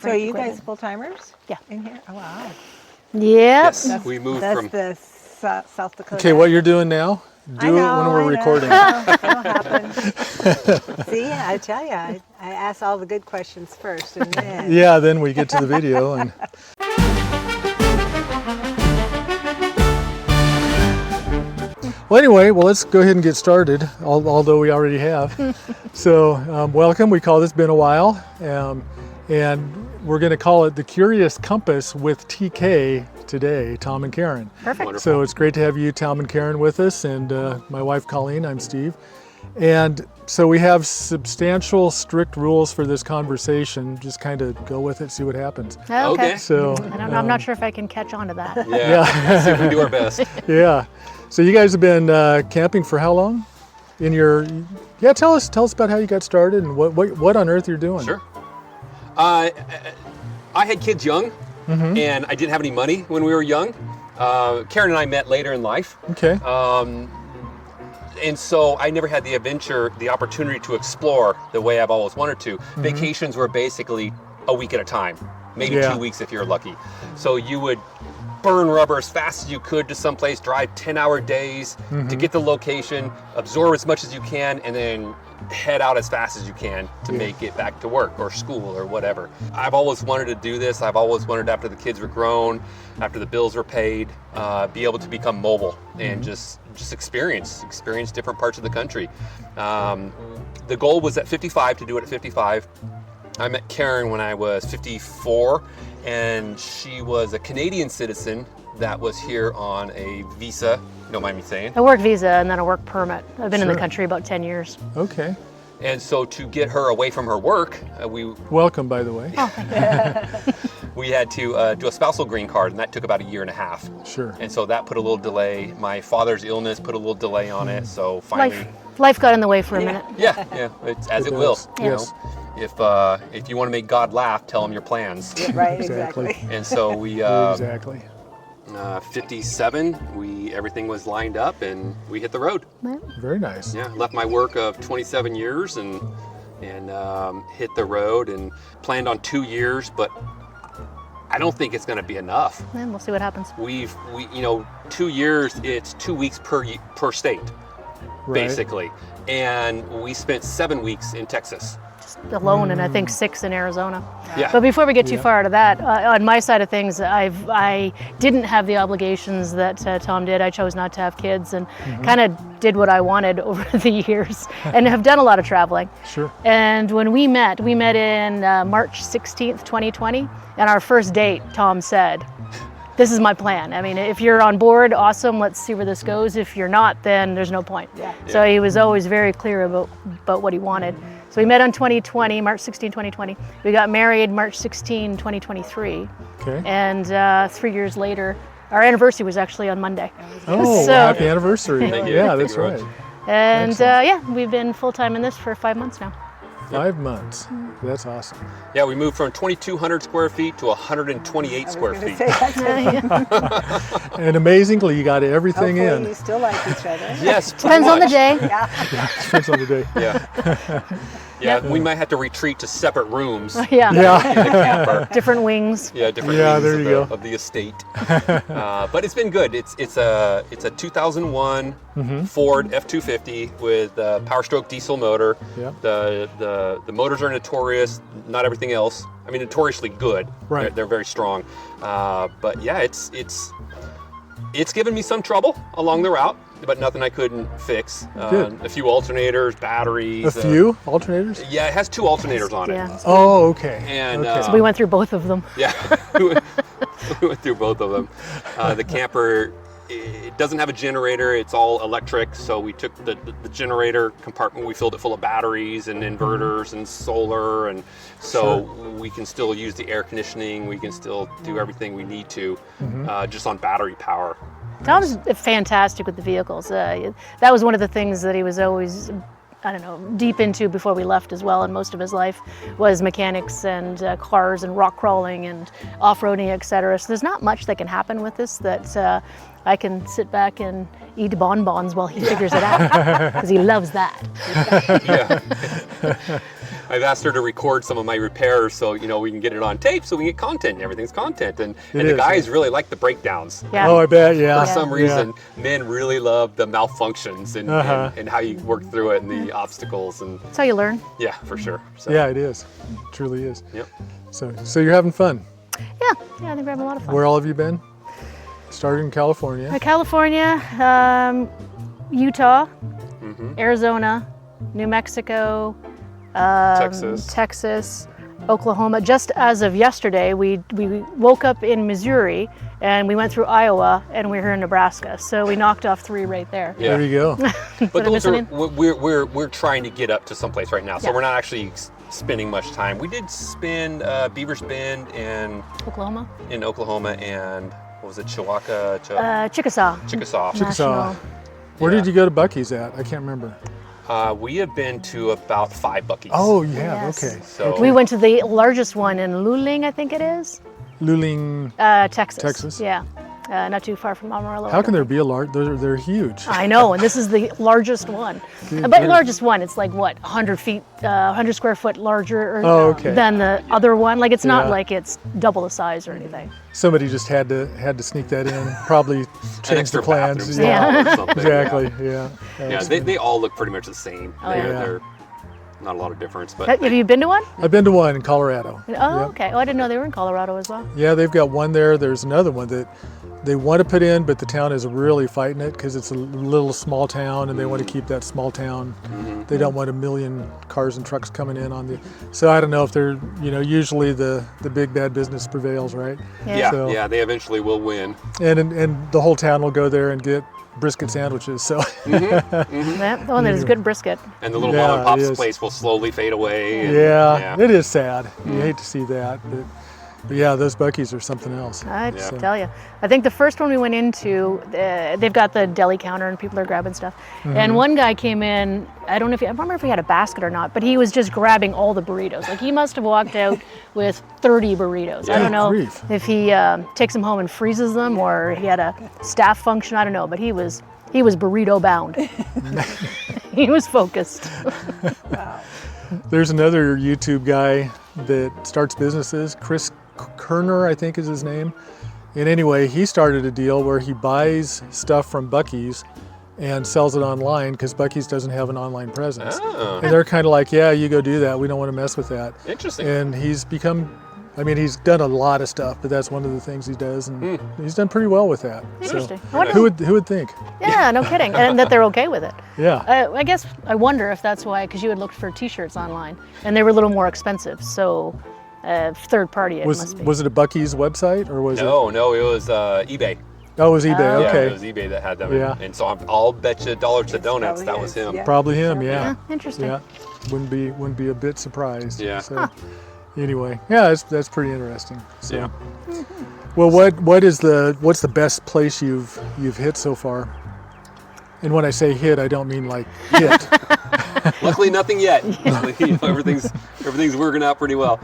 So are you guys full-timers? Yeah. In here? Oh, wow. Yep. Yes, we moved That's from. the South Dakota. Okay, what you're doing now, do it when we're recording. It'll happen. See, I tell you, I ask all the good questions first, and then. Yeah, then we get to the video. And well, anyway, let's go ahead and get started, although we already have. So, welcome. We call this Been a While, and we're going to call it the Curious Compass with TK today, Tom and Karen. Perfect. Wonderful. So it's great to have you, Tom and Karen, with us, and my wife, Colleen. I'm Steve. And so we have substantial, strict rules for this conversation. Just kind of go with it, see what happens. Okay. So I don't know. I'm not sure if I can catch on to that. Yeah. See if we do our best. yeah. So you guys have been camping for how long? Tell us about how you got started and what on earth you're doing. Sure. I had kids young, and I didn't have any money when we were young. Karen and I met later in life. Okay. And so I never had the opportunity to explore the way I've always wanted to. Vacations were basically a week at a time, maybe 2 weeks if you're lucky. So you would burn rubber as fast as you could to someplace, drive 10-hour days to get the location, absorb as much as you can, and then head out as fast as you can to make it back to work or school or whatever. I've always wanted to do this. I've always wanted, after the kids were grown, after the bills were paid, be able to become mobile and just experience different parts of the country. The goal was at 55, to do it at 55. I met Karen when I was 54, and she was a Canadian citizen that was here on a visa, you don't mind me saying. A work visa and then a work permit. I've been in the Sure. country about 10 years. Okay. And so to get her away from her work, Welcome, by the way. we had to do a spousal green card, and that took about a year and a half. Sure. And so that put a little delay. My father's illness put a little delay on it. So finally, Life got in the way for a minute. it's as it will. does. You Yes. know, if you want to make God laugh, tell him your plans. Yeah, right, Exactly. exactly. And so we, Exactly. 57, everything was lined up, and we hit the road. Very nice. Yeah, left my work of 27 years and hit the road, and planned on 2 years, but I don't think it's going to be enough. And we'll see what happens. We 2 years, it's 2 weeks per state, Right. basically. And we spent 7 weeks in Texas. Alone, and I think 6 in Arizona. Yeah. But before we get too far out of that, on my side of things, I didn't have the obligations that Tom did. I chose not to have kids, and kind of did what I wanted over the years, and have done a lot of traveling. Sure. And when we met in March 16th, 2020, and our first date, Tom said, "This is my plan. I mean, if you're on board, awesome, let's see where this goes. If you're not, then there's no point." Yeah. So he was always very clear about what he wanted. So we met on 2020, March 16, 2020. We got married March 16, 2023. Okay. And 3 years later, our anniversary was actually on Monday. Oh, So- happy anniversary. Thank you. Yeah, Thank that's you very right. much. And we've been full-time in this for 5 months now. 5 months. That's awesome. Yeah, we moved from 2,200 square feet to 128 square I was feet. gonna say that's And amazingly, you got everything hopefully in. you still like each other. Yes, Depends on the day. Yeah. Depends on the day. Yeah. Yeah, we might have to retreat to separate rooms in Yeah. Yeah. the camper. Different wings. Yeah, different Yeah, wings there of, you the, go. of the estate. But it's been good. It's a 2001 Ford F-250 with a Power Stroke diesel motor. Yeah. The motors are notorious, not everything else. I mean, notoriously good. Right. They're very strong. But yeah, it's given me some trouble along the route, but nothing I couldn't fix. Good. A few alternators, batteries. A few alternators? Yeah, it has 2 alternators on it. Yeah. Oh, okay. And Okay. So we went through both of them. yeah, we went through both of them. The camper, it doesn't have a generator. It's all electric. So we took the generator compartment. We filled it full of batteries and inverters and solar, and so we can still use the air conditioning. We can still do everything we need to, just on battery power. Tom's fantastic with the vehicles. That was one of the things that he was always, deep into before we left as well, and most of his life was mechanics and cars and rock crawling and off-roading, etc. So there's not much that can happen with this that I can sit back and eat bonbons while he figures it out, because he loves that. Yeah. I've asked her to record some of my repairs so we can get it on tape so we can get content and everything's content. And the guys really like the breakdowns. Yeah. Oh, I bet, yeah. For some reason, men really love the malfunctions and how you work through it and the obstacles. And That's how you learn. yeah, for sure. So, Yeah, it is. It truly is. Yep. So you're having fun. Yeah, I think we're having a lot of fun. Where all have you been? Started in California. California, Utah, Arizona, New Mexico, Texas, Oklahoma. Just as of yesterday, we woke up in Missouri and we went through Iowa and we're here in Nebraska. So we knocked off 3 right there. Yeah. There you go. But I those missing are, we're trying to get up to someplace right now, so Yeah. we're not actually spending much time. We did spend Beaver's Bend in Oklahoma. Oklahoma and what was it, Chickasaw? Chickasaw. Chickasaw. National. Where Yeah. did you go to Buc-ee's at? I can't remember. We have been to about 5 Buc-ee's. Oh, you have. Yes. Okay. So We went to the largest one in Luling, I think it is. Luling. Texas. Texas? Yeah. Not too far from Amarillo. How can there be a large? They're huge. I know, and this is the largest one. But largest one, it's like what, 100 square foot larger Okay. than the other one. Like it's not Yeah. like it's double the size or anything. Somebody just had to sneak that in. Probably an change the extra plans. bathroom Yeah. stall or something. Exactly. Yeah. Yeah, they all look pretty much the same. Oh, yeah. They're not a lot of difference, but Have you been to one? I've been to one in Colorado. Oh, Yep. okay. Oh, I didn't know they were in Colorado as well. Yeah, they've got one there. There's another one that they want to put in, but the town is really fighting it because it's a little small town and they want to keep that small town. They don't want a million cars and trucks coming in on the. So I don't know if they're, usually the big bad business prevails, right? yeah, So- yeah, they eventually will win. And the whole town will go there and get brisket sandwiches. So Yeah, the one that is good brisket. And the little Yeah, mom and pop's it is. place will slowly fade away. And, yeah, it is sad. You hate to see that, but yeah, those Buc-ee's are something else. I Yeah. tell you. I think the first one we went into, they've got the deli counter and people are grabbing stuff. And one guy came in, I don't remember if he had a basket or not, but he was just grabbing all the burritos. Like he must have walked out with 30 burritos. I don't know grief. if he takes them home and freezes them or he had a staff function. I don't know, but he was burrito bound. He was focused. There's another YouTube guy that starts businesses, Chris Kerner, I think is his name. And anyway, he started a deal where he buys stuff from Buc-ee's and sells it online because Buc-ee's doesn't have an online presence. Oh, And they're kind of like, yeah, you go do that. We don't want to mess with that. interesting. And he's done a lot of stuff, but that's one of the things he does, and he's done pretty well with that. Interesting. So, I wonder who would think? Yeah, no kidding. And that they're okay with it. Yeah. I guess I wonder if that's why, because you had looked for T-shirts online, and they were a little more expensive. So, third party it must be. Was it a Buc-ee's website or was it? No, it was eBay. Oh, it was eBay. Oh. Yeah, Okay. it was eBay that had them. Yeah. And so I'll bet you dollars to donuts probably that was is, him. yeah. Probably him. Yeah. Interesting. Yeah. Wouldn't be a bit surprised. Yeah. So, anyway, yeah, that's pretty interesting. So, Yeah. well, what's the best place you've hit so far? And when I say hit, I don't mean like hit. Luckily, nothing yet. Everything's working out pretty well.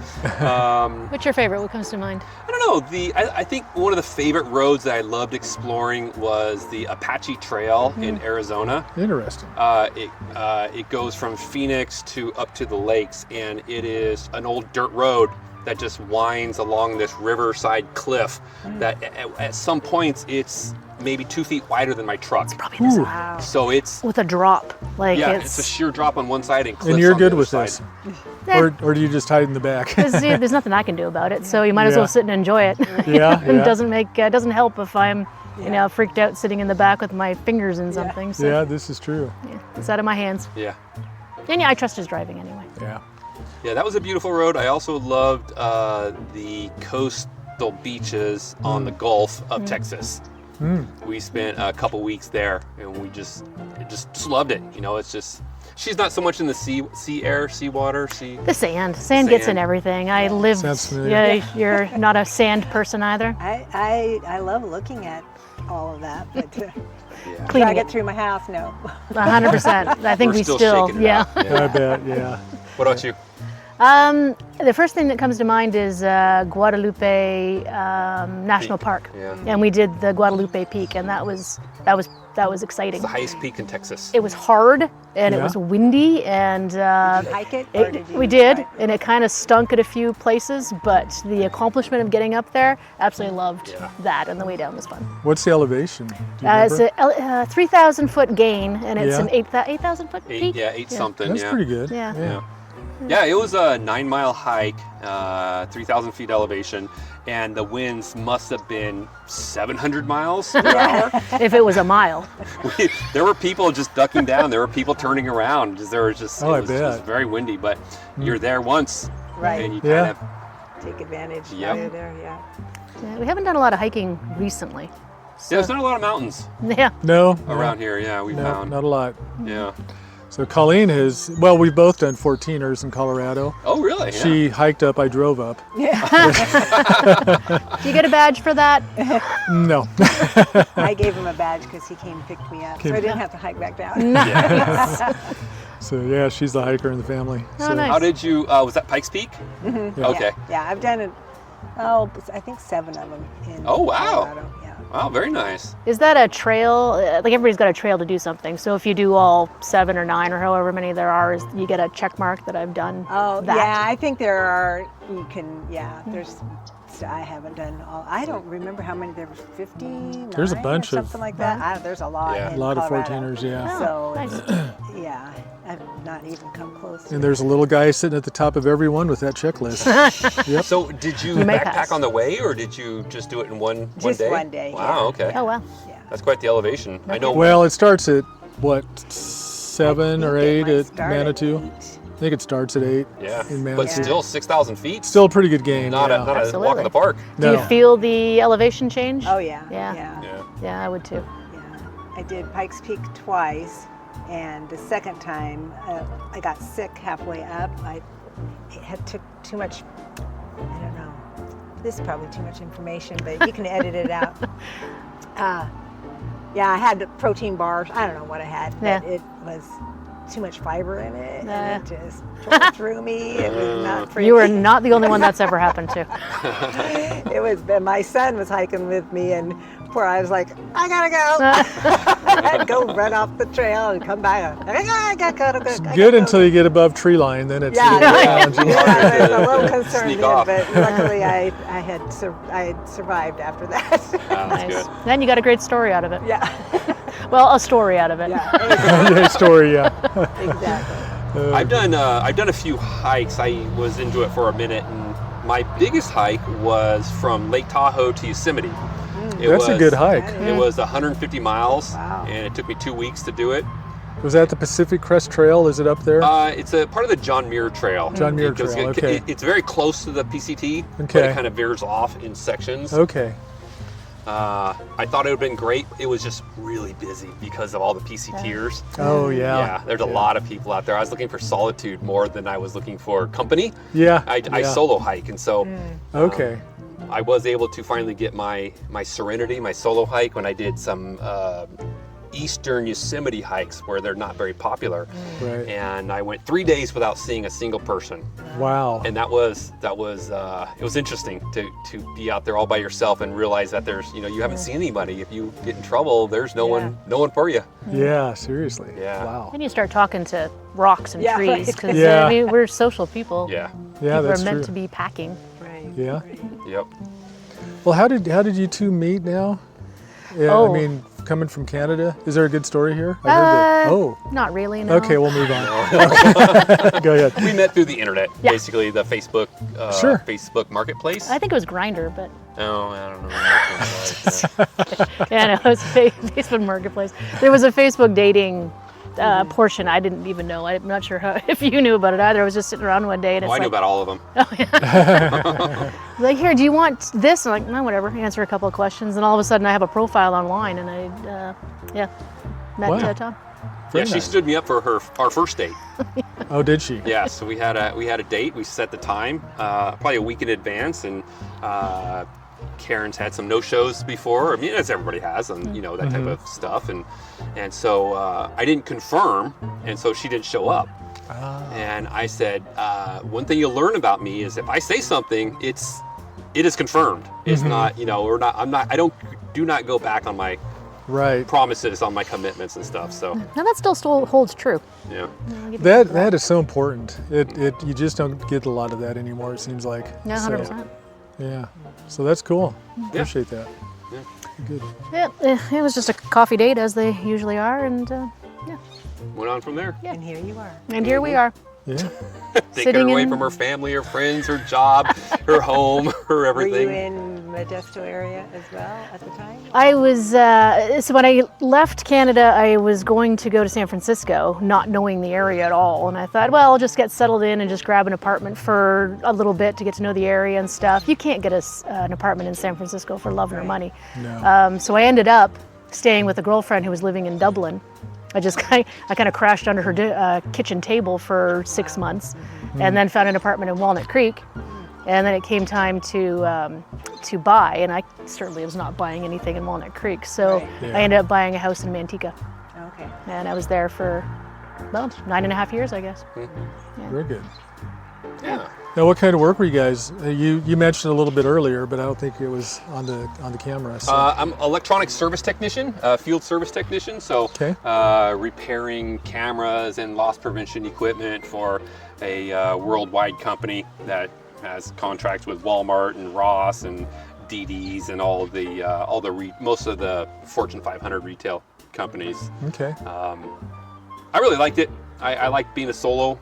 What's your favorite? What comes to mind? I don't know. I think one of the favorite roads that I loved exploring was the Apache Trail in Arizona. Interesting. It goes from Phoenix to up to the lakes, and it is an old dirt road that just winds along this riverside cliff. That at some points it's maybe 2 feet wider than my truck. Probably the same. Wow. So it's With a drop. Like it's a sheer drop on one side and cliffs And you're on the good other with side. this, Yeah. or do you just hide in the back? There's nothing I can do about it, so you might as Yeah. well sit and enjoy it. Yeah. It doesn't help if I'm, freaked out sitting in the back with my fingers in something. So Yeah, this is true. it's out of my hands. Yeah. And I trust his driving anyway. Yeah. Yeah, that was a beautiful road. I also loved the coastal beaches on the Gulf of Texas. We spent a couple weeks there, and we just loved it. It's just she's not so much in the seawater. The sand gets in Sand. everything. I lived. Sounds familiar. Yeah, you're not a sand person either. I love looking at all of that, but Yeah. try to Cleaning get it. through my house, no. 100%. I think We're we still still shaking it out. I bet. Yeah. What about you? The first thing that comes to mind is Guadalupe National Park, Yeah. and we did the Guadalupe Peak, and that was exciting. It's the highest peak in Texas. It was hard and it Yeah. was windy, and Did you hike it? Or did you we did, try- and it kind of stunk at a few places, but the accomplishment of getting up there, absolutely loved Yeah. that, and the way down was fun. What's the elevation? Do you It's remember? a 3,000 foot gain, and it's Yeah. an 8,000 foot peak. Eight something. That's yeah. pretty good. Yeah. Yeah. Yeah, it was a 9-mile hike, 3,000 feet elevation, and the winds must have been 700 miles per hour. If it was a mile. There were people just ducking down. There were people turning around. There was just, Oh, I it was just bet. very windy, but you're there once, Right. and you Yeah. kind Take advantage. Yep. While you're there, yeah. Yeah, we haven't done a lot of hiking recently. of, yeah, there's not a lot of mountains Yeah. No. around here. Yeah, we No, found. not a lot. Yeah. So Colleen has, well, we've both done 14ers in Colorado. Oh, really? Yeah. She hiked up, I drove up. Do you get a badge for that? No. I gave him a badge because he came and picked me up, so I didn't have to hike back down. Yeah. So yeah, she's the hiker in the family. Oh, So, nice. How did you? Was that Pikes Peak? Yeah. Okay. Yeah, I've done it. Oh, I think 7 of them in Oh, wow. Colorado. Yeah. Wow, very nice. Is that a trail? Like everybody's got a trail to do something. So if you do all 7 or 9 or however many there are, you get a check mark that I've done Oh, that. yeah, I think there are, you can, yeah, there's, I haven't done all, I don't remember how many, there were 50, There's a bunch or of- something like that. There's a lot Yeah. in a lot of Colorado. 14ers, yeah. So, Nice. yeah, I've not even come close to And there's a little guy sitting at the top of every one with that checklist. Yep. So did you You may backpack pass. on the way, or did you just do it in one Just day? one day, Wow. yeah. Okay. Oh, wow. Yeah. That's quite the elevation. I know. Well, it starts at what, 7 or I think it 8 might at start Manitou? 8. I think it starts at 8 Yeah. in But Manitou. still 6,000 feet. Still a pretty good gain. Not yeah. a walk Absolutely. in the park. Do you No. feel the elevation change? Oh, yeah. Yeah. Yeah. Yeah. Yeah, I would too. Yeah. I did Pikes Peak twice, and the second time I got sick halfway up. It had took too much, I don't know, this is probably too much information, but you can edit it out. Yeah, I had protein bars. I don't know what I had, but Yeah. it was too much fiber in it, Nah. and it just tore through me. It was not pretty. You are not the only one that's ever happened to. It was. My son was hiking with me, and poor I was like, I gotta go. I'd go run off the trail and come back. I gotta go. Good until you get above tree line, then it's a Yeah, little yeah. challenging. Yeah, I was a little Yeah. concerned Sneak then, off. but luckily I had survived after that. Wow, that's Nice. good. Then you got a great story out of it. Yeah, Well, a story out of it. yeah, Yeah, story, yeah. exactly. I've done a few hikes. I was into it for a minute, and my biggest hike was from Lake Tahoe to Yosemite. It That's a was- good hike. It was 150 miles, Wow. and it took me 2 weeks to do it. Was that the Pacific Crest Trail? Is it up there? It's a part of the John Muir Trail. John Muir It goes- Trail, it- okay. it's very close to the PCT, but Okay. it kind of veers off in sections. Okay. I thought it would have been great. It was just really busy because of all the PCTers. Oh, Yeah, yeah. there's a lot of people out there. I was looking for solitude more than I was looking for company. Yeah. I yeah. solo hike, and so Okay. I was able to finally get my serenity, my solo hike, when I did some eastern Yosemite hikes where they're not very popular. Right. And I went 3 days without seeing a single person, Wow. and that was it was interesting to be out there all by yourself and realize that there's you haven't seen anybody. If you get in trouble, there's no one for you. Yeah, seriously. Yeah. Wow. Then you start talking to rocks and Yeah, trees right. because Yeah. I mean, we're social people. Yeah. Yeah, People that's are meant true. to be packing. Right. Yeah. Yep. Well, how did you two meet now? Yeah, Oh. I mean, coming from Canada, is there a good story here? I heard that. Oh. Not really, no. Okay, we'll move on. Go ahead. We met through the internet, Yeah. basically the Facebook Sure. Facebook Marketplace. I think it was Grinder, but Oh, I don't know. yeah, no, it was Facebook Marketplace. There was a Facebook dating portion I didn't even know. I'm not sure if you knew about it either. I was just sitting around one day and it's I knew like, about all of them. like, here, do you want this? I'm like, no, whatever. Answer a couple of questions, and all of a sudden I have a profile online, and I, met Wow. Tom. Very Yeah, she nice. stood me up for our first date. Oh, did she? Yeah, so we had a date. We set the time, probably a week in advance, and Karen's had some no-shows before. I mean, as everybody has, and that Mm-hmm. type of stuff. And so I didn't confirm, and so she didn't show up. And I said, one thing you'll learn about me is if I say something, it is confirmed. It's not, I do not go back on my promises, on my commitments and stuff. So Now that still holds true. yeah. That is so important. You just don't get a lot of that anymore, it seems like. Yeah, 100%. Yeah, so that's cool. Appreciate that. Yeah. Good. Yeah, it was just a coffee date, as they usually are, and yeah. Went on from there. And here you are. And here we are. Yeah. Take her away from her family, her friends, her job, her home, her Were everything. you in Modesto area as well at the time? I was, so when I left Canada, I was going to go to San Francisco, not knowing the area at all. And I thought, well, I'll just get settled in and just grab an apartment for a little bit to get to know the area and stuff. You can't get an apartment in San Francisco for love nor money. No. So I ended up staying with a girlfriend who was living in Dublin. I kind of crashed under her kitchen table for 6 months, and then found an apartment in Walnut Creek. And then it came time to buy, and I certainly was not buying anything in Walnut Creek. So I ended up buying a house in Manteca, Okay. and I was there for, well, 9.5 years, I guess. Very good. Yeah. Now, what kind of work were you guys? You mentioned a little bit earlier, but I don't think it was on the camera. So. I'm electronic service technician, field service technician. So repairing cameras and loss prevention equipment for a worldwide company that has contracts with Walmart and Ross and DD's and most of the Fortune 500 retail companies. Okay. I really liked it. I like being a solo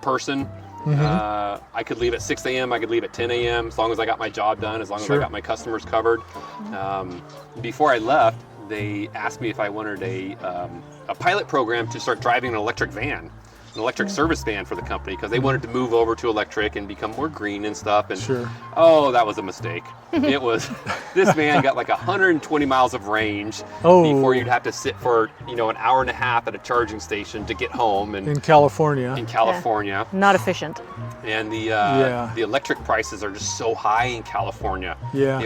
person. I could leave at 6 a.m. I could leave at 10 a.m. as long as I got my job done, as long as I got my customers covered. Before I left, they asked me if I wanted a pilot program to start driving an electric van, an electric service van for the company, because they wanted to move over to electric and become more green and stuff. And oh, that was a mistake. It was, this van got like 120 miles of range before you'd have to sit for an hour and a half at a charging station to get home. And in California. Not efficient. And the electric prices are just so high in California. Yeah.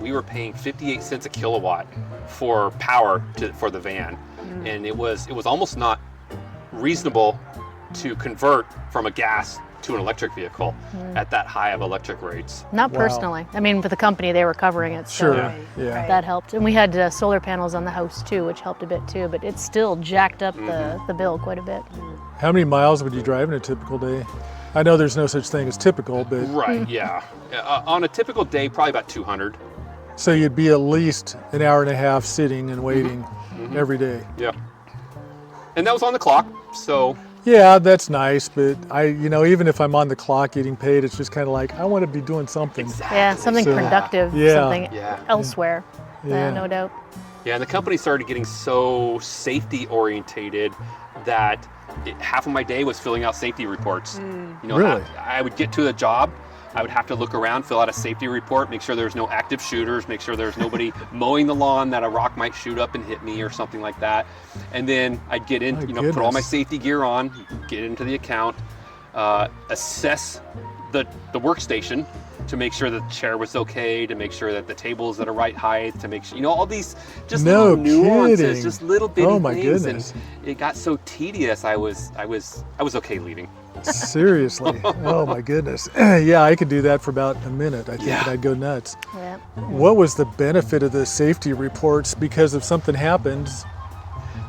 We were paying 58 cents a kilowatt for power for the van, and it was almost not reasonable to convert from a gas to an electric vehicle at that high of electric rates. Not personally. I mean, for the company, they were covering it. So that helped. And we had solar panels on the house too, which helped a bit too, but it still jacked up the bill quite a bit. How many miles would you drive in a typical day? I know there's no such thing as typical, but... Right, yeah. On a typical day, probably about 200. So you'd be at least an hour and a half sitting and waiting every day. Yeah. And that was on the clock, so... Yeah, that's nice, but even if I'm on the clock getting paid, it's just kind of like, I want to be doing something. Exactly. Yeah, something productive, something elsewhere, no doubt. Yeah, and the company started getting so safety orientated that half of my day was filling out safety reports. Really? I would get to the job, I would have to look around, fill out a safety report, make sure there's no active shooters, make sure there's nobody mowing the lawn that a rock might shoot up and hit me or something like that. And then I'd get in, put all my safety gear on, get into the account, assess the workstation to make sure that the chair was okay, to make sure that the table is at a right height, to make sure, all these just little nuances, just little bitty things. Goodness. And it got so tedious, I was okay leaving. Seriously. Oh my goodness. Yeah, I could do that for about a minute, I think, and I'd go nuts. Yeah. What was the benefit of the safety reports? Because if something happens...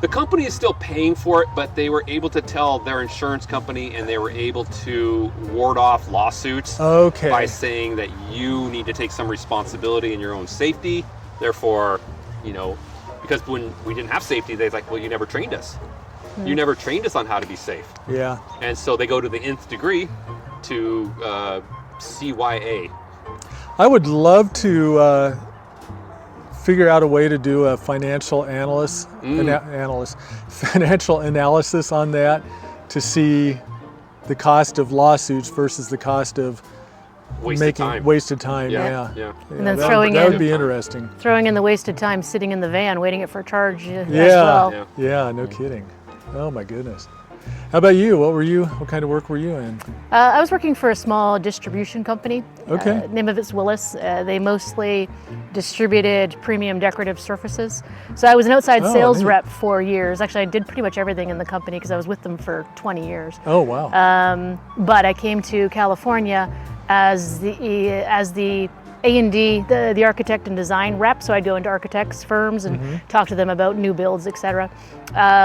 The company is still paying for it, but they were able to tell their insurance company, and they were able to ward off lawsuits by saying that you need to take some responsibility in your own safety. Therefore, because when we didn't have safety, they're like, well, you never trained us. You never trained us on how to be safe. Yeah. And so they go to the nth degree to CYA. I would love to figure out a way to do a financial financial analysis on that to see the cost of lawsuits versus the cost of wasted time. Yeah. And then that would be interesting. Throwing in the wasted time sitting in the van waiting for a charge as well. Yeah, no kidding. Oh my goodness. How about you? What kind of work were you in? I was working for a small distribution company. Okay. Name of it's Willis. They mostly distributed premium decorative surfaces. So I was an outside Oh, sales neat. rep for years. Actually, I did pretty much everything in the company because I was with them for 20 years. Oh, wow. But I came to California as the A&D, the architect and design rep. So I'd go into architects' firms and talk to them about new builds, etc.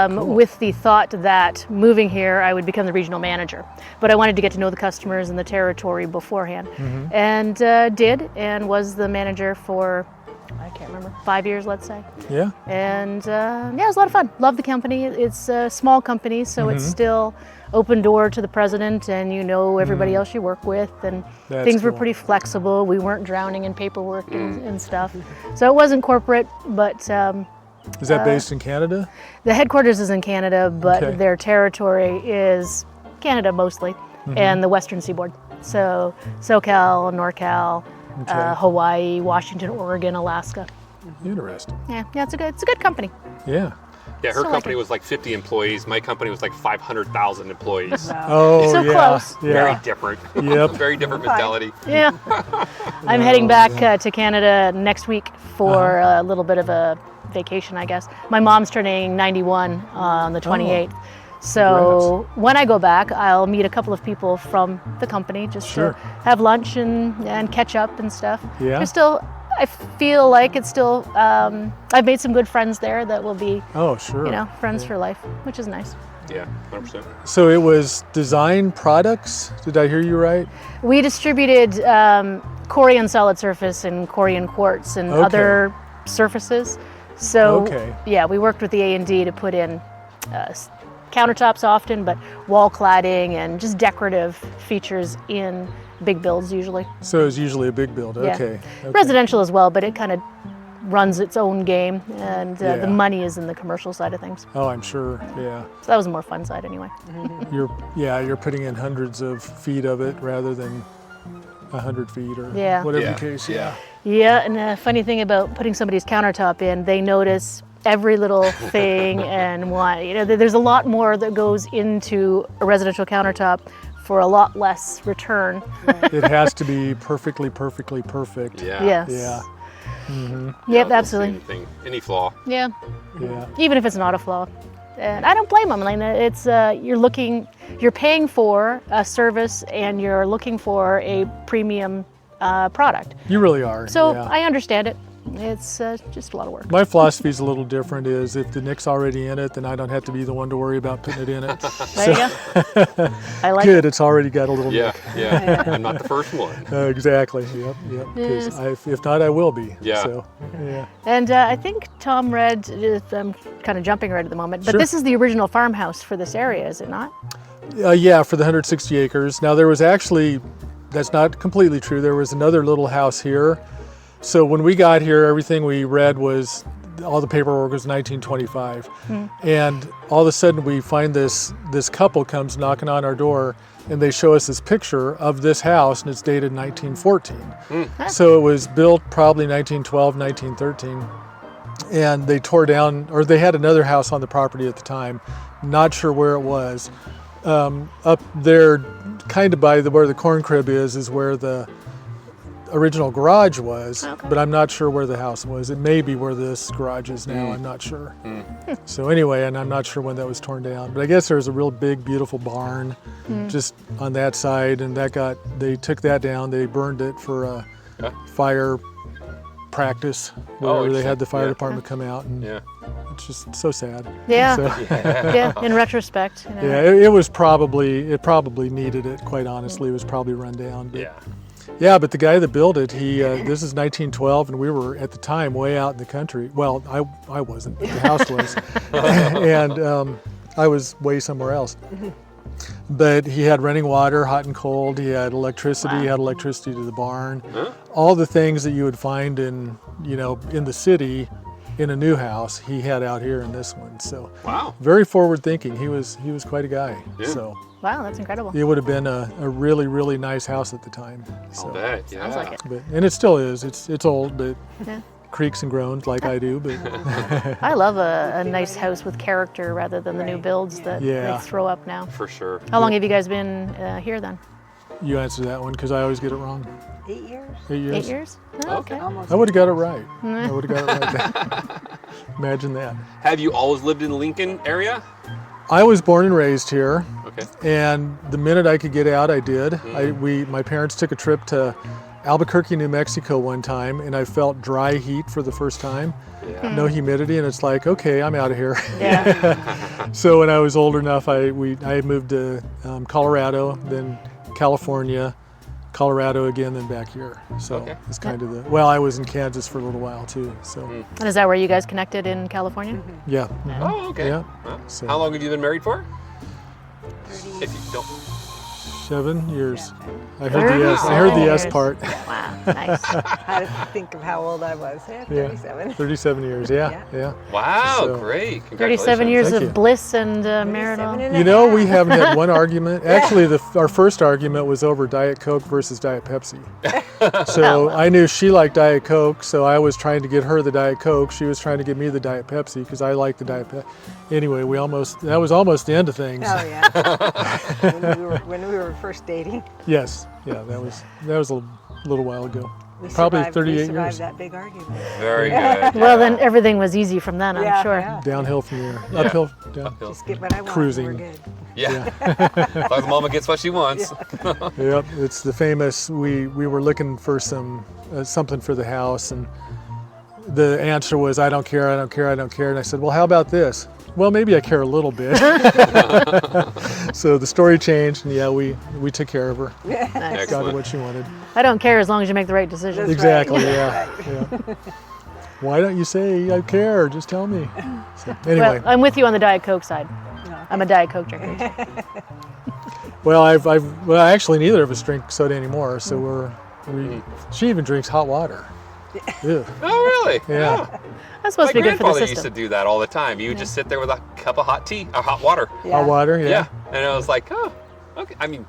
With the thought that moving here, I would become the regional manager. But I wanted to get to know the customers and the territory beforehand. And did, and was the manager for, I can't remember, 5 years, let's say. Yeah. And yeah, it was a lot of fun. Love the company. It's a small company, so it's still open door to the president, and you know everybody else you work with, and That's things were cool. pretty flexible. We weren't drowning in paperwork and stuff. So it wasn't corporate, but Is that based in Canada? the headquarters is in Canada, but Okay. their territory is Canada mostly, and the Western Seaboard. So SoCal, NorCal, Okay. Hawaii, Washington, Oregon, Alaska. Interesting. Yeah, it's a good company. Yeah. Yeah, her Still like company it. was like 50 employees. My company was like 500,000 employees. Oh, So yeah. close. Very Yeah. different. Yep. Very different mentality. Yeah. I'm heading back to Canada next week for a little bit of a vacation, I guess. My mom's turning 91 on the 28th. So when I go back, I'll meet a couple of people from the company just Sure. to have lunch and catch up and stuff. Yeah. There's still, I feel like it's still, I've made some good friends there that will be, Oh, sure. you know, friends for life, which is nice. Yeah, 100%. So it was design products? Did I hear you right? We distributed Corian solid surface and Corian quartz and Okay. other surfaces. So Okay. yeah, we worked with the A&D to put in countertops often, but wall cladding and just decorative features in big builds usually. So it was usually a big build. Yeah. Okay. Residential as well, but it kind of runs its own game, and Yeah. the money is in the commercial side of things. Oh, I'm sure. Yeah. So that was the more fun side anyway. You're putting in hundreds of feet of it rather than 100 feet or Yeah. whatever Yeah. the case. Yeah. Yeah, and the funny thing about putting somebody's countertop in, they notice every little thing and why. You know, there's a lot more that goes into a residential countertop for a lot less return. It has to be perfectly perfect. Yeah. Yes. Yeah. Yep, Don't see absolutely. anything, any flaw. Yeah, Yeah. even if it's not a flaw. And I don't blame them. Like, it's you're paying for a service and you're looking for a premium product. You really are. So yeah. I understand it. It's just a lot of work. My philosophy is a little different. Is if the nick's already in it, then I don't have to be the one to worry about putting it in it. There you go. I like Good, it. it's already got a little Yeah, nick. yeah. I'm not the first one. Exactly. Yep. Because if not, I will be. Yeah. So, yeah. And I think Tom read, I'm kind of jumping right at the moment, but Sure. this is the original farmhouse for this area, is it not? Yeah, for the 160 acres. Now there was actually, that's not completely true. There was another little house here. So when we got here, everything we read was, all the paperwork was 1925. And all of a sudden we find this couple comes knocking on our door and they show us this picture of this house and it's dated 1914. So it was built probably 1912, 1913. And they tore down, or they had another house on the property at the time. Not sure where it was. Up there, kind of by where the corn crib is where the original garage was, Okay. but I'm not sure where the house was. It may be where this garage is now, I'm not sure. So anyway, and I'm not sure when that was torn down, but I guess there's a real big, beautiful barn just on that side, and they took that down, they burned it for a Yeah. fire practice, where they had the fire Yeah. department come out, and Yeah. it's just so sad. Yeah. So, Yeah, in retrospect. You know. yeah, it probably needed it, quite honestly. It was probably run down. But Yeah. yeah, but the guy that built it, this is 1912, and we were at the time way out in the country. Well, I wasn't, but the house was, and I was way somewhere else. But he had running water, hot and cold. He had electricity. He had electricity to the barn. All the things that you would find in the city, in a new house, he had out here in this one. So Wow. very forward thinking. He was quite a guy. Yeah. So. Wow, that's incredible. It would have been a really, really nice house at the time. I'll So, bet. Yeah. Sounds like it. and it still is. It's old, but Yeah. creaks and groans like I do, but I love a nice house with character rather than the new builds that Yeah. they throw up now. For sure. How long have you guys been here then? you answer that one because I always get it wrong. 8 years? 8 years. 8 years? Oh, okay. Almost. I would have got it right. I would have got it right. Imagine that. Have you always lived in the Lincoln area? I was born and raised here, Okay. and the minute I could get out, I did. My parents took a trip to Albuquerque, New Mexico one time, and I felt dry heat for the first time. Yeah. No humidity, and it's like, okay, I'm out of here. Yeah. So when I was old enough, I moved to Colorado, then California, Colorado again, then back here. So Okay. it's kind of the, well, I was in Kansas for a little while too. So And is that where you guys connected in California? yeah. Oh, okay. Yeah. Well, So- how long have you been married for? If you don't. 7 years. I heard Very the S. I heard the S nice. part. Wow, nice. I had to think of how old I was. Yeah, Yeah. 37. 37 years. Yeah. Yeah. Wow, So- great. 37 years Thank of you. bliss and marital. 37 and a You know, half. we haven't had one argument. Actually, our first argument was over Diet Coke versus Diet Pepsi. So I knew she liked Diet Coke, so I was trying to get her the Diet Coke. She was trying to get me the Diet Pepsi because I liked the Diet Pepsi. Anyway, that was almost the end of things. Oh yeah. when we were first dating, Yes, yeah, that was a little while ago. we Probably survived, 38 we survived years. that big argument. Very good. Well, then everything was easy from then, I'm Yeah, sure. yeah. Downhill from there. Yeah. Uphill, down. Just get what I want. Cruising. We're good. Yeah. As long as mama gets what she wants. Yep, it's the famous. We were looking for something for the house, and the answer was, "I don't care, I don't care, I don't care." And I said, "Well, how about this?" Well, maybe I care a little bit. So the story changed, and yeah, we took care of her. Got her Excellent. what she wanted. I don't care as long as you make the right decision. That's Exactly. right. Yeah. Yeah. Why don't you say I care? Just tell me. So, anyway, Well, I'm with you on the Diet Coke side. I'm a Diet Coke drinker. well, well, actually, neither of us drink soda anymore. So she even drinks hot water. Ew. Oh, really? Yeah. That's supposed My to be good for the grandfather used to system. do that all the time. He would just sit there with a cup of hot water. Yeah. Hot water. Yeah. Yeah. And I was like, oh, okay. I mean,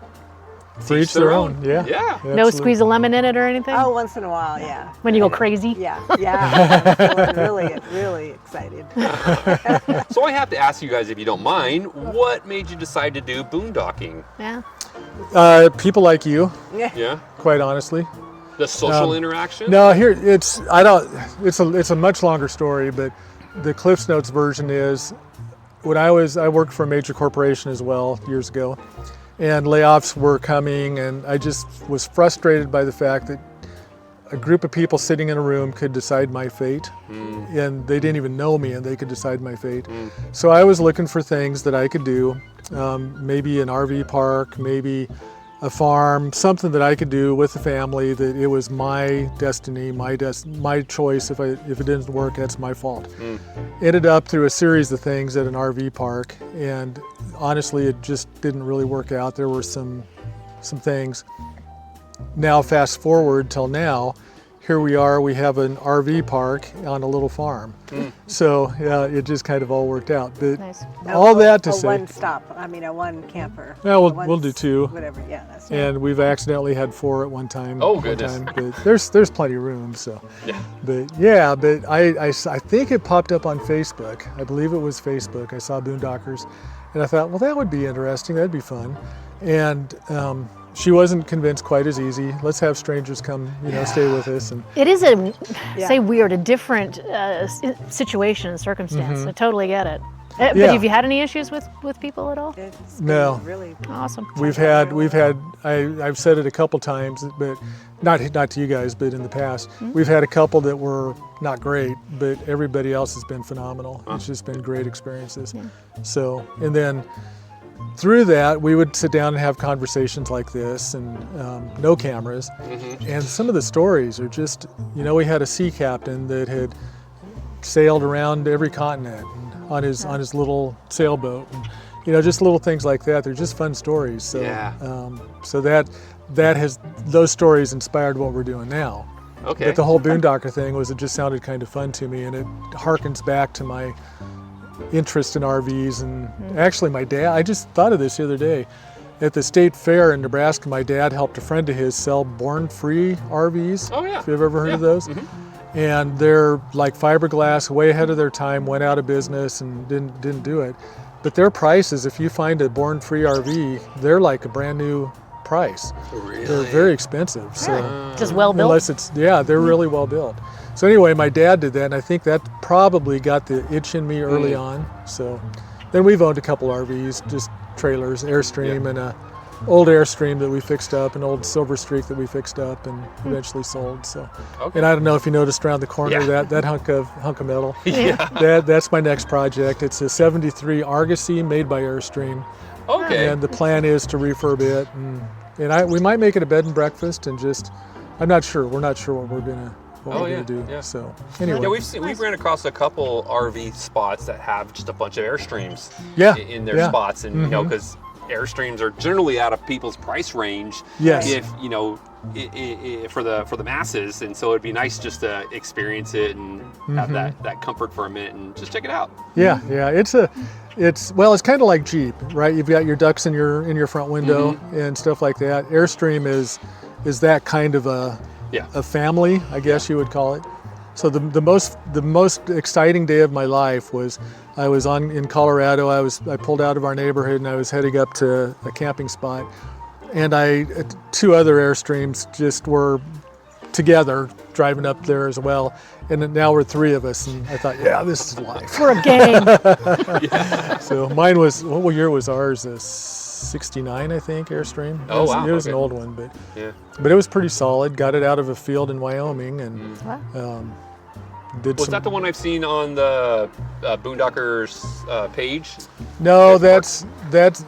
For each their own. Yeah. Yeah. No Absolutely. squeeze of lemon in it or anything? Oh, once in a while, yeah. When you go crazy? Yeah, yeah. I'm feeling really excited. So I have to ask you guys, if you don't mind, what made you decide to do boondocking? Yeah. People like you, Yeah. quite honestly. The social interaction? No, here it's a much longer story, but the Cliff's Notes version is when I worked for a major corporation as well years ago, and layoffs were coming, and I just was frustrated by the fact that a group of people sitting in a room could decide my fate, and they didn't even know me, and they could decide my fate. So I was looking for things that I could do, maybe an RV park, maybe a farm, something that I could do with the family, that it was my destiny, my choice. If it didn't work, that's my fault. Ended up through a series of things at an RV park, and honestly, it just didn't really work out. There were some things. Now, fast forward till now, here we are, we have an RV park on a little farm. So yeah, it just kind of all worked out. But Nice. all that to a say, one camper. Well, A we'll do two. Whatever, yeah, that's and we've accidentally had 4 at one time. Oh, goodness. But there's plenty of room. So, Yeah. but I think it popped up on Facebook. I believe it was Facebook. I saw BoonDockers, and I thought, well, that would be interesting. That'd be fun. And she wasn't convinced quite as easy. Let's have strangers come, stay with us. And It is a Yeah. different situation and circumstance. I totally get it. But Yeah. have you had any issues with people at all? It's No. really Awesome. we've had I've said it a couple times, but not to you guys, but in the past, we've had a couple that were not great, but everybody else has been phenomenal. It's just been great experiences. So, and then through that, we would sit down and have conversations like this, and no cameras. And some of the stories are just, we had a sea captain that had sailed around every continent on his little sailboat, and, just little things like that. They're just fun stories. So, Yeah. So those stories inspired what we're doing now. Okay. But the whole boondocker thing it just sounded kind of fun to me, and it harkens back to my interest in RVs. And actually, my dad, I just thought of this the other day. At the state fair in Nebraska, my dad helped a friend of his sell born-free RVs. Oh, yeah. If you've ever heard of those. and they're like fiberglass, way ahead of their time, went out of business and didn't do it. But their prices, if you find a born-free RV, they're like a brand new price. Really? They're very expensive. So Just well built. unless it's, yeah, they're really well built. So anyway, my dad did that, and I think that probably got the itch in me early on. So then we've owned a couple RVs, just trailers, Airstream, and a old Airstream that we fixed up, an old Silver Streak that we fixed up and eventually sold. So, Okay. and I don't know if you noticed around the corner Yeah. that hunk of metal. Yeah. That's my next project. It's a '73 Argosy made by Airstream, Okay. and the plan is to refurb it, and we might make it a bed and breakfast, and just I'm not sure. We're not sure what we're gonna do. Yeah. So anyway, Yeah, we've ran across a couple RV spots that have just a bunch of Airstreams Yeah, in their yeah. spots, and you know, because Airstreams are generally out of people's price range. Yes. If you know, for the masses, and so it'd be nice just to experience it and have that comfort for a minute and just check it out. Yeah, it's kind of like Jeep, right? You've got your ducks in your front window and stuff like that. Airstream is that kind of a family, I guess you would call it. So the most exciting day of my life was I was in Colorado. I pulled out of our neighborhood and I was heading up to a camping spot, and two other Airstreams just were together driving up there as well, and now we're three of us, and I thought, yeah, this is life. We're a gang. So mine was, what year was ours? 69, I think, Airstream. Oh, wow. It was an Okay. old one, but it was pretty solid. Got it out of a field in Wyoming, and did Was some. that the one I've seen on the BoonDockers page? No, that's.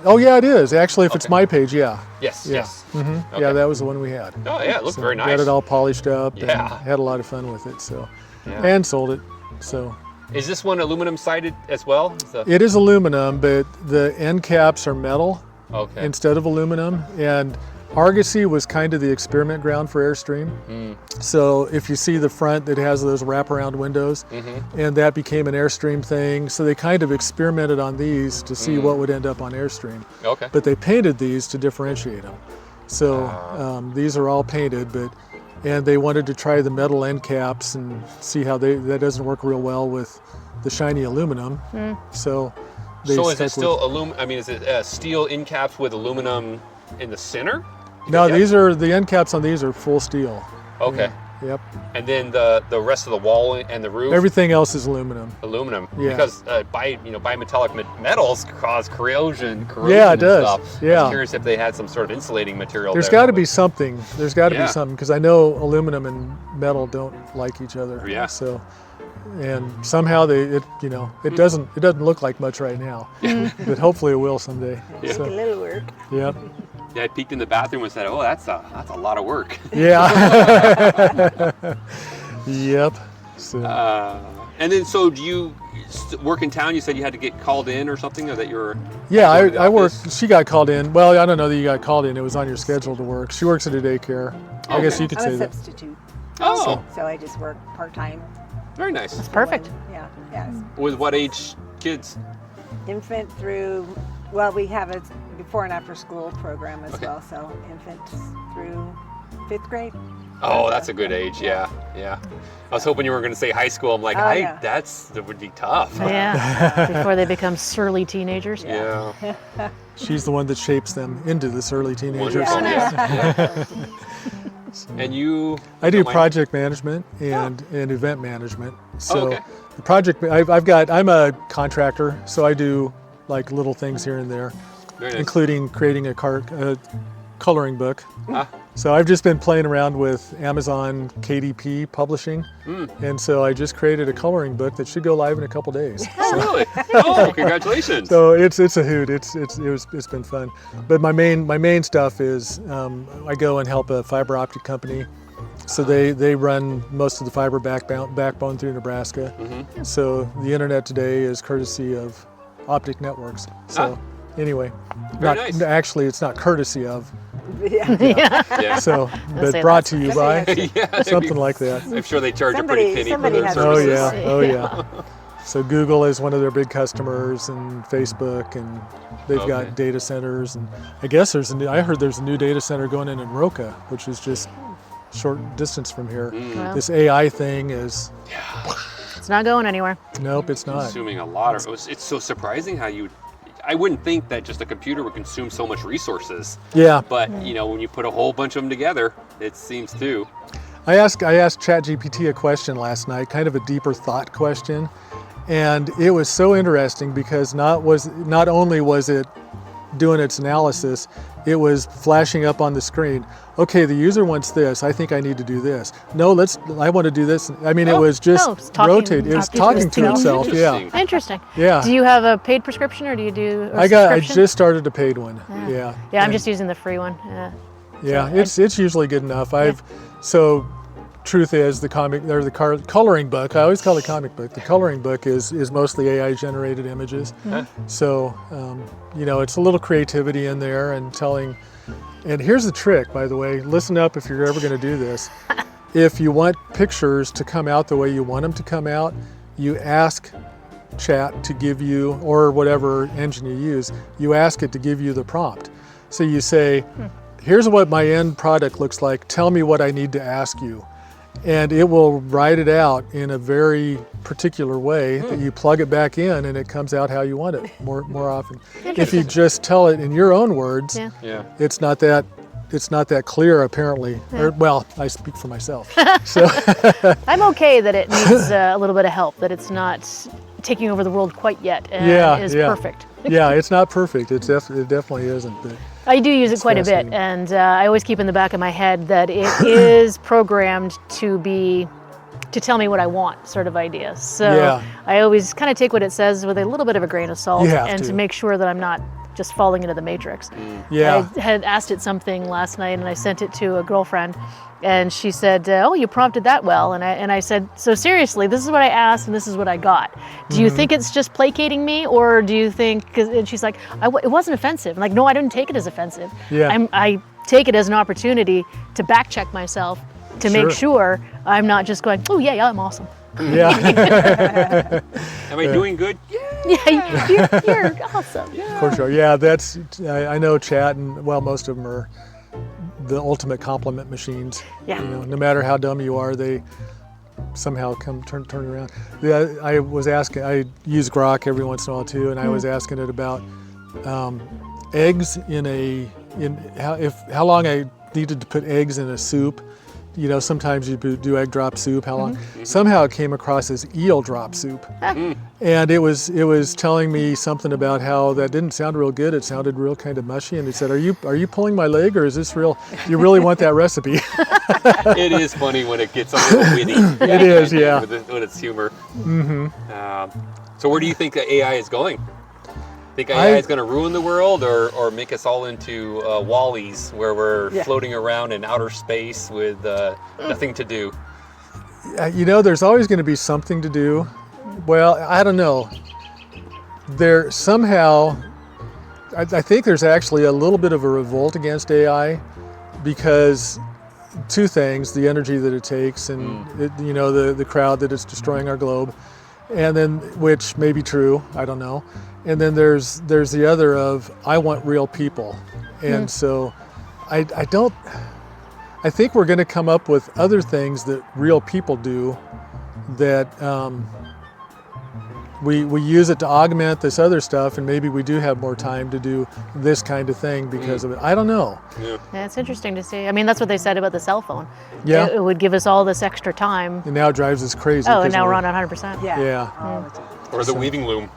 Oh yeah, it is actually. If it's my page, yeah. Yes. Yeah. Yes. Mm-hmm. Yeah, that was the one we had. Oh yeah, it looked So very nice. Got it all polished up. Yeah. And had a lot of fun with it. So, Yeah. and sold it. So. Is this one aluminum sided as well? It is aluminum, but the end caps are metal Okay. instead of aluminum. And Argosy was kind of the experiment ground for Airstream. So if you see the front that has those wraparound windows, and that became an Airstream thing. So they kind of experimented on these to see what would end up on Airstream. Okay. But they painted these to differentiate them. So these are all painted, and they wanted to try the metal end caps and see how that doesn't work real well with the shiny aluminum. So they So is stuck it still aluminum? I mean, is it steel end caps with aluminum in the center? No, Yeah. these are the end caps on these are full steel. Okay. Yep. And then the rest of the wall and the roof Everything else is aluminum. aluminum. Yeah. Because bimetallic metals cause corrosion. Yeah, it and does. Stuff. I Yeah. was curious if they had some sort of insulating material. There's there got to that be would- something. There's got to Yeah. be something because I know aluminum and metal don't like each other. Yeah. So, and somehow it doesn't look like much right now, but hopefully it will someday. Yeah. A So, little work. yep. Yeah, I peeked in the bathroom and said, "Oh, that's a lot of work." Yeah. Yep. So. And then, so do you work in town? You said you had to get called in or something, or that you were. Yeah, going to the I work. office? She got called in. Well, I don't know that you got called in. It was on your schedule to work. She works at a daycare. I guess Okay. you could I'm say a that. substitute, Oh, so I just work part-time. very nice. Perfect. Yeah, yes. With what age kids? Infant through, well, we have a before and after school program as well, so infants through 5th grade. Oh, that's a good age. Yeah, yeah. I was hoping you were going to say high school. I'm like, Oh, yeah. that would be tough. Yeah. Before they become surly teenagers. Yeah. She's the one that shapes them into this early teenagers. Wonderful. Yeah. And you? I do don't mind- project management and event management. So okay. the project I'm a contractor, so I do like little things here and there, Very nice. including creating a coloring book. Ah. So I've just been playing around with Amazon KDP publishing, and so I just created a coloring book that should go live in a couple days. Oh, really? Oh, congratulations. So it's a hoot. It's been fun. But my main stuff is I go and help a fiber optic company. So they run most of the fiber backbone through Nebraska. So the internet today is courtesy of Optic Networks. So anyway, Very nice. actually it's not courtesy of. Yeah. Yeah. So but say brought that's- to you by Yeah. something like that. I'm sure they charge a pretty penny for Somebody those has to Oh services. say. yeah, oh yeah. So Google is one of their big customers, and Facebook, and they've Okay. got data centers, and I guess I heard there's a new data center going in Roca, which is just short distance from here. Wow. This AI thing is, It's not going anywhere. nope, it's not. Consuming a lot of it's so surprising how I wouldn't think that just a computer would consume so much resources. Yeah, But when you put a whole bunch of them together, it seems to. I asked ChatGPT a question last night, kind of a deeper thought question, and it was so interesting because not only was it doing its analysis, it was flashing up on the screen. Okay, the user wants this. I think I need to do this. No, I want to do this. I mean, it was just it's talking- rotating. It was talking to itself. Yeah, Interesting. Interesting. yeah. Do you have a paid prescription or do you do a I subscription? just started a paid one. Yeah. Yeah, I'm And- just using the free one. Yeah, it's usually good enough. So truth is the coloring book. I always call it comic book. The coloring book is mostly AI generated images. So it's a little creativity in there and telling. And here's the trick, by the way. Listen up if you're ever going to do this. If you want pictures to come out the way you want them to come out, you ask Chat to give you, or whatever engine you use, you ask it to give you the prompt. So you say, here's what my end product looks like. Tell me what I need to ask you. And it will write it out in a very particular way that you plug it back in and it comes out how you want it more often. If you just tell it in your own words, Yeah. it's not that clear apparently. Or, well, I speak for myself. So I'm okay that it needs a little bit of help, that it's not taking over the world quite yet and is perfect. Yeah, it's not perfect. It definitely isn't. But I do use it quite a bit, fascinating. and I always keep in the back of my head that it is programmed to tell me what I want, sort of idea. So Yeah. I always kind of take what it says with a little bit of a grain of salt, You have and to. to make sure that I'm not just falling into the matrix. yeah, I had asked it something last night, and I sent it to a girlfriend, and she said, "Oh, you prompted that well." And I said, "So seriously, this is what I asked, and this is what I got. Do you think it's just placating me, or do you think?" And she's like, "It wasn't offensive." I'm like, "No, I didn't take it as offensive. Yeah. I take it as an opportunity to back check myself, to make sure I'm not just going, oh yeah, I'm awesome." yeah. Am I doing good? Yeah, you're awesome. Of course you are. Yeah, I know Chat, and well, most of them are the ultimate compliment machines. Yeah. No matter how dumb you are, they somehow turn around. Yeah, I use Grok every once in a while too, and I was asking it about eggs how long I needed to put eggs in a soup. Sometimes you do egg drop soup, how long? Somehow it came across as eel drop soup. And it was telling me something about how that didn't sound real good. It sounded real kind of mushy. And it said, are you pulling my leg, or is this real? Do you really want that recipe? It is funny when it gets a little witty. It is, yeah. With its humor. So where do you think the AI is going? Think AI is going to ruin the world, or make us all into Wall-E's, where we're floating around in outer space with nothing to do? There's always going to be something to do. Well, I don't know. There somehow, I think there's actually a little bit of a revolt against AI, because two things: the energy that it takes, and the crowd that it's destroying our globe, and then, which may be true, I don't know. And then there's the other of, I want real people. And so I think we're going to come up with other things that real people do, that we use it to augment this other stuff, and maybe we do have more time to do this kind of thing because of it. I don't know. Yeah, it's interesting to see. I mean, that's what they said about the cell phone. Yeah. It would give us all this extra time. And now it drives us crazy. Oh, and 'cause now we're on 100%. Yeah. Yeah. All the time. Or the weaving loom?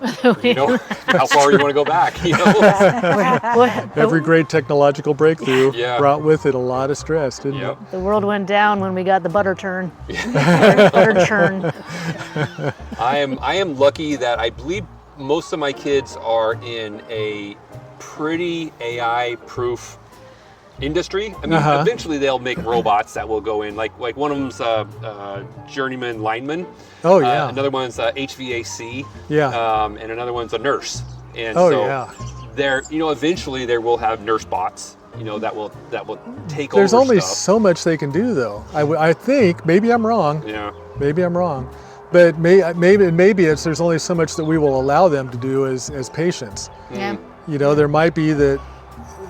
How far you want to go back? Every great technological breakthrough Yeah. brought with it a lot of stress, didn't Yep. The world went down when we got the butter turn. Butter churn. I am lucky that I believe most of my kids are in a pretty AI-proof industry. I mean, eventually they'll make robots that will go in. Like one of them's a journeyman lineman. Oh, yeah. Another one's HVAC. Yeah. And another one's a nurse. And Oh, so yeah. there, eventually there will have nurse bots. that will take There's over only stuff. so much they can do, though. I think, maybe I'm wrong. Yeah. Maybe I'm wrong. But maybe there's only so much that we will allow them to do as patients. Yeah. There might be that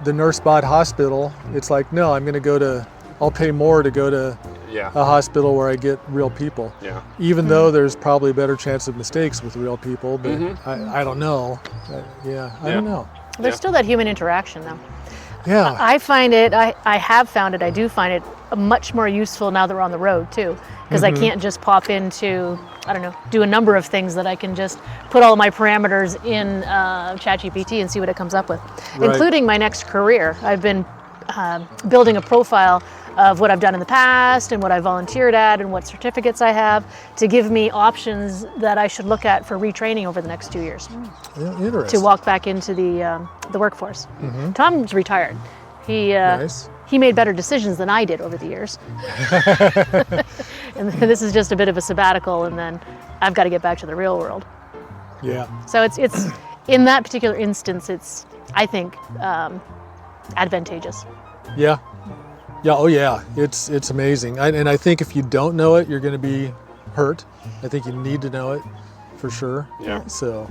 the nurse bot hospital, it's like, no, I'm going to go to I'll pay more to go to Yeah. a hospital where I get real people. Yeah. Even though there's probably a better chance of mistakes with real people, but I don't know. I don't know. There's still that human interaction, though. Yeah. I find it, I have found it, I do find it much more useful now that we're on the road too, because I can't just pop into, I don't know, do a number of things that I can just put all my parameters in ChatGPT and see what it comes up with, including my next career. I've been building a profile of what I've done in the past and what I volunteered at and what certificates I have to give me options that I should look at for retraining over the next 2 years Yeah, interesting. to walk back into the workforce. Tom's retired. He Nice. he made better decisions than I did over the years. And this is just a bit of a sabbatical, and then I've got to get back to the real world. Yeah. So it's in that particular instance, it's, I think, advantageous. Yeah. Yeah. Oh, yeah. It's amazing. And I think if you don't know it, you're going to be hurt. I think you need to know it for sure. Yeah. So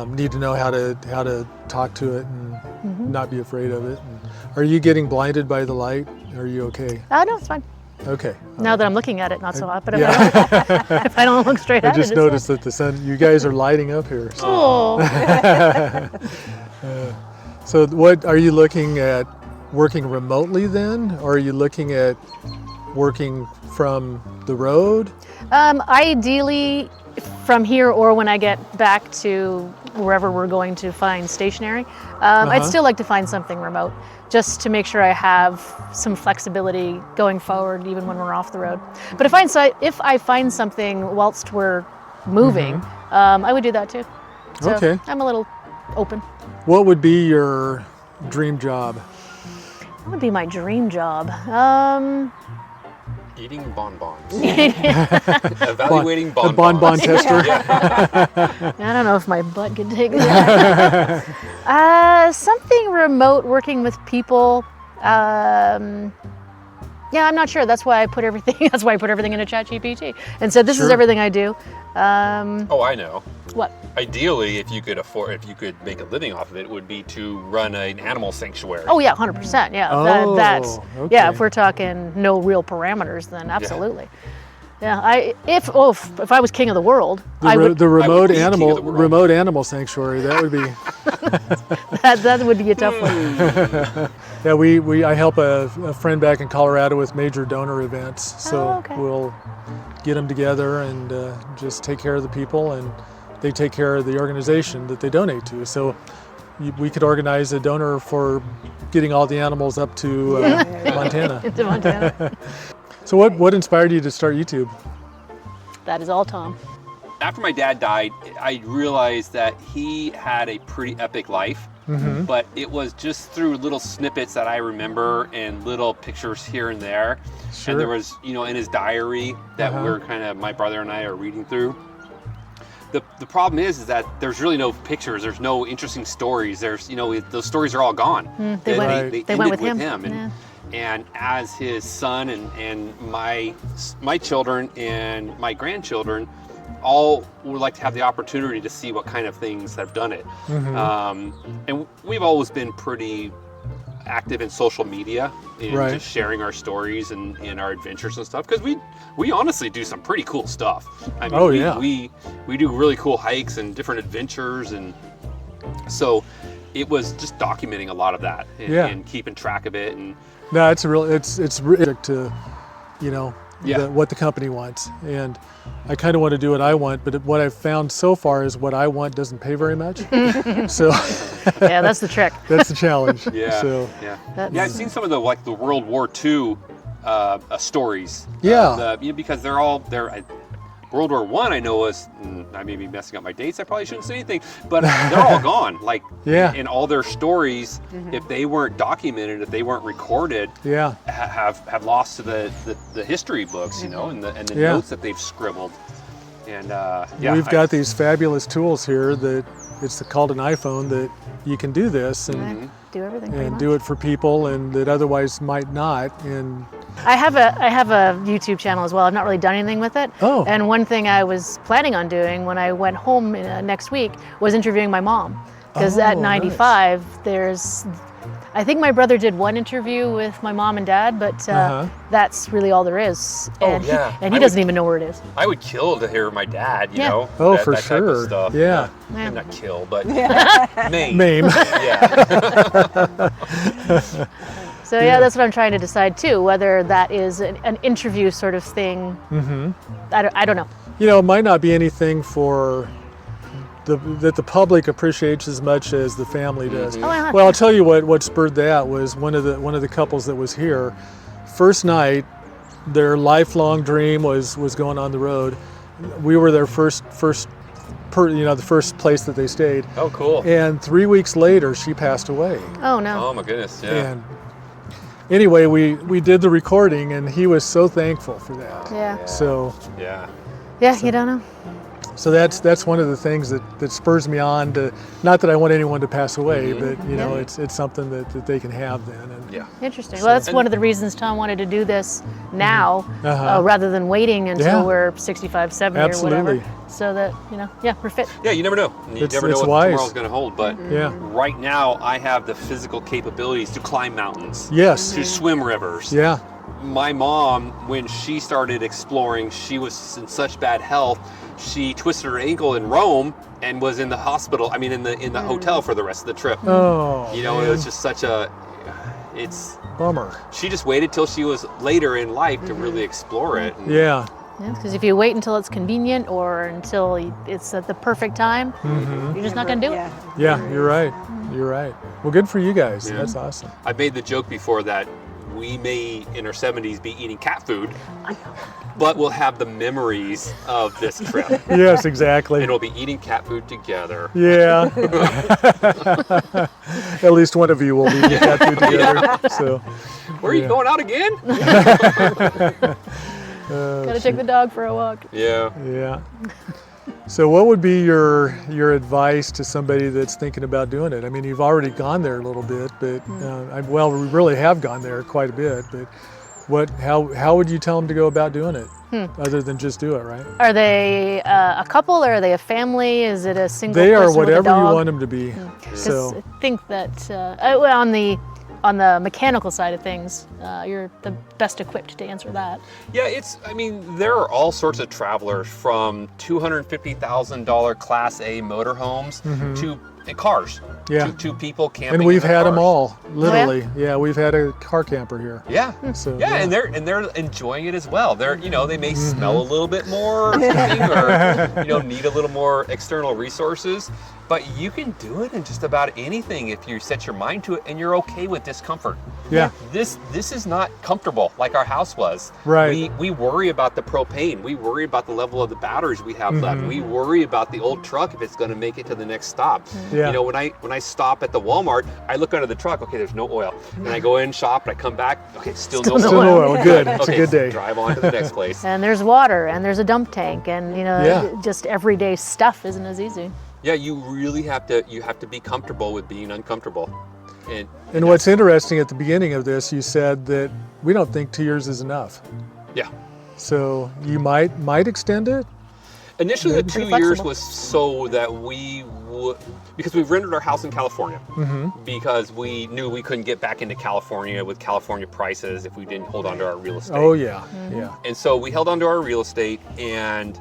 need to know how to talk to it and not be afraid of it. And are you getting blinded by the light? Are you okay? No, it's fine. Okay. Now that I'm looking at it, not so hot. But if, Yeah. if I don't look straight I at it, just it's noticed that the sun. You guys are lighting up here. So. fine. Oh. So what are you looking at? Working remotely then, or are you looking at working from the road? Ideally, from here or when I get back to wherever we're going to find stationary, I'd still like to find something remote, just to make sure I have some flexibility going forward, even when we're off the road. But if I find something whilst we're moving, I would do that too. So Okay. I'm a little open. What would be your dream job? That would be my dream job. Eating bonbons. Evaluating A bonbons. bonbon tester. I don't know if my butt could take that. Something remote, working with people. Yeah, I'm not sure. That's why I put everything. That's why I put everything into ChatGPT and said, "This is Sure. everything I do." Oh, I know. What? Ideally, if you could make a living off of it, would be to run an animal sanctuary. Oh yeah, 100%. Yeah, Oh, that's okay. yeah. If we're talking no real parameters, then absolutely. Yeah, if I was king of the world, I would. The remote be king of the world. animal sanctuary. That would be. That would be a tough one. Yeah, I help a friend back in Colorado with major donor events. So Oh, okay. we'll get them together and just take care of the people, and they take care of the organization that they donate to. So we could organize a donor for getting all the animals up to Montana. Into Montana. So what inspired you to start YouTube? That is all Tom. After my dad died, I realized that he had a pretty epic life, but it was just through little snippets that I remember and little pictures here and there. Sure. And there was, in his diary that we're my brother and I are reading through. The problem is that there's really no pictures. There's no interesting stories. There's, those stories are all gone. They went ended with him. And as his son and my children and my grandchildren all would like to have the opportunity to see what kind of things have done it. And we've always been pretty active in social media and just sharing our stories and our adventures and stuff, because we honestly do some pretty cool stuff. I mean, we do really cool hikes and different adventures, and so it was just documenting a lot of that and keeping track of it. And No, it's really to, what the company wants, and I kind of want to do what I want, but what I've found so far is what I want doesn't pay very much. So Yeah, that's the trick. that's the challenge. yeah, So I've seen some of the the World War II stories. Yeah. Because they're World War I, I know was, I may be messing up my dates, I probably shouldn't say anything, but they're all gone. And all their stories, if they weren't documented, if they weren't recorded, have lost to the history books, and the notes that they've scribbled. And we've got these fabulous tools here that it's called an iPhone that you can do this and Do everything. pretty and much. do it for people and that otherwise might not. And I have a YouTube channel as well. I've not really done anything with it. Oh. And one thing I was planning on doing when I went home next week was interviewing my mom, because at Oh, 95, I think my brother did one interview with my mom and dad, but that's really all there is. And he doesn't even know where it is. I would kill to hear my dad, you know. Oh, that, for that type of sure. stuff. Yeah. Maybe not kill, but maim. Maim. Yeah. So yeah, that's what I'm trying to decide too, whether that is an interview sort of thing. I don't know. You know, it might not be anything for that the public appreciates as much as the family does. Well, I'll tell you what spurred that was one of the couples that was here. First night, their lifelong dream was going on the road. We were their first the first place that they stayed. Oh, cool. And 3 weeks later, she passed away. Oh no. Oh my goodness. Yeah. And anyway, we did the recording, and he was so thankful for that. Yeah. So. Yeah. Yeah, you don't know. So that's one of the things that spurs me on to, not that I want anyone to pass away, but you know, it's something that they can have then. And Interesting. Well, that's one of the reasons Tom wanted to do this now, rather than waiting until we're 65, 70 or whatever. So that, we're fit. Yeah, you never know. You never know what tomorrow's going to hold. But right now, I have the physical capabilities to climb mountains. Yes. To swim rivers. Yeah. My mom, when she started exploring, she was in such bad health. She twisted her ankle in Rome and was in the hospital. I mean, in the hotel for the rest of the trip. Oh. You know, it was just such a. It's bummer. She just waited till she was later in life to really explore it. And Yeah. Yeah, because if you wait until it's convenient or until it's at the perfect time, you're just not going to do it. Yeah, you're right. You're right. Well, good for you guys. Yeah. That's awesome. I made the joke before that we may, in our 70s, be eating cat food, but we'll have the memories of this trip. Yes, exactly. And we'll be eating cat food together. Yeah. At least one of you will be eating cat food together. So. Where are you going out again? Gotta take the dog for a walk. Yeah. Yeah. So what would be your advice to somebody that's thinking about doing it? I mean, you've already gone there a little bit, but we really have gone there quite a bit. But how would you tell them to go about doing it, other than just do it, right? Are they a couple or are they a family? Is it a single? They are person with a whatever you dog? want them to be. So I think that on the mechanical side of things, you're the best equipped to answer that. Yeah, there are all sorts of travelers, from $250,000 Class A motorhomes to cars. Yeah. To people camping. and we've in their had them cars. all, literally. Yeah, we've had a car camper here. Yeah. So, And they're enjoying it as well. They're they may smell a little bit more or something, or need a little more external resources. But you can do it in just about anything if you set your mind to it and you're okay with discomfort. Yeah. This is not comfortable like our house was. Right. We worry about the propane. We worry about the level of the batteries we have left. We worry about the old truck if it's going to make it to the next stop. Yeah. When I stop at the Walmart, I look under the truck. Okay, there's no oil. And I go in, shop, and I come back. Okay, still no oil. oil. Good. It's Okay, a good day. Drive on to the next place. And there's water and there's a dump tank and just everyday stuff isn't as easy. Yeah, you really have to be comfortable with being uncomfortable. And what's interesting, at the beginning of this, you said that we don't think 2 years is enough. Yeah. So you might extend it? Initially, the Pretty 2 years flexible. was so that we would, because we rented our house in California, because we knew we couldn't get back into California with California prices if we didn't hold on to our real estate. Oh yeah, yeah. And so we held on to our real estate, and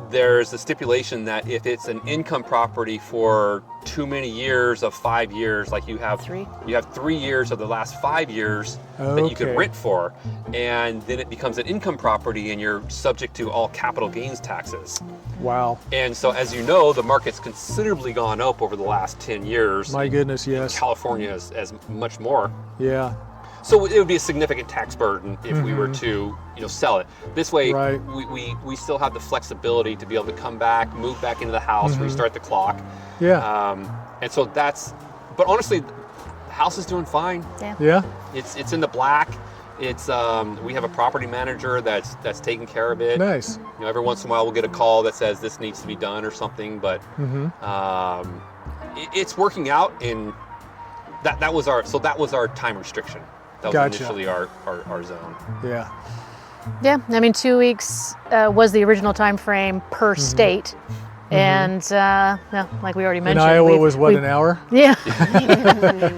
there's a stipulation that if it's an income property for too many years of 5 years, like you have 3 years of the last 5 years that you could Okay. rent for, and then it becomes an income property and you're subject to all capital gains taxes. Wow. And so, as you know, the market's considerably gone up over the last 10 years. My goodness, yes. California is as much more. Yeah. So it would be a significant tax burden if we were to, sell it. This way, Right. we still have the flexibility to be able to come back, move back into the house, restart the clock. Yeah. And so but honestly, the house is doing fine. Yeah. It's in the black. It's we have a property manager that's taking care of it. Nice. Every once in a while we'll get a call that says this needs to be done or something, but it's working out. And that was our time restriction. That was Gotcha. initially our zone. Yeah. Yeah, I mean 2 weeks was the original time frame per state. And yeah, like we already In mentioned, Iowa was what, an hour? Yeah,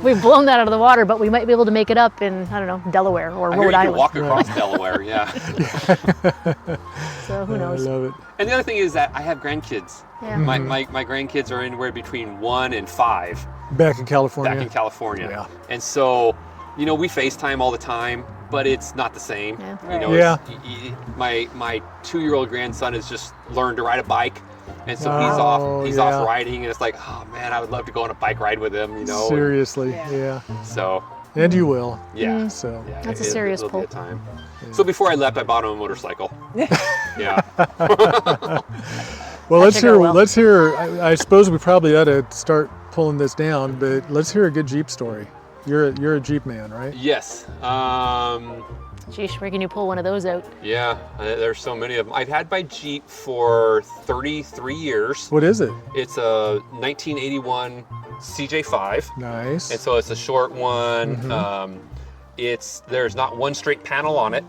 we've blown that out of the water, but we might be able to make it up in, I don't know, Delaware or I hear Rhode you can Island. walk across Delaware, yeah. So who I knows? love it. And the other thing is that I have grandkids. Yeah. My grandkids are anywhere between 1 and 5 Back in California. back in California. Yeah. And so, you know, we FaceTime all the time, but it's not the same. Yeah. You know, Yeah. my 2-year-old grandson has just learned to ride a bike. And so Oh, he's yeah. off riding, and it's like, oh man, I would love to go on a bike ride with him, you know. Seriously, Yeah. yeah. So And you will. yeah. So Yeah, That's a it- serious it'll be pull. a time. So before I left, I bought him a motorcycle. Yeah. well, let's should go hear. well. Let's hear. I suppose we probably ought to start pulling this down, but let's hear a good Jeep story. You're a Jeep man, right? Yes. Geesh, where can you pull one of those out? Yeah. There's so many of them. I've had my Jeep for 33 years. What is it? It's a 1981 CJ5, Nice. and so it's a short one. There's not one straight panel on it.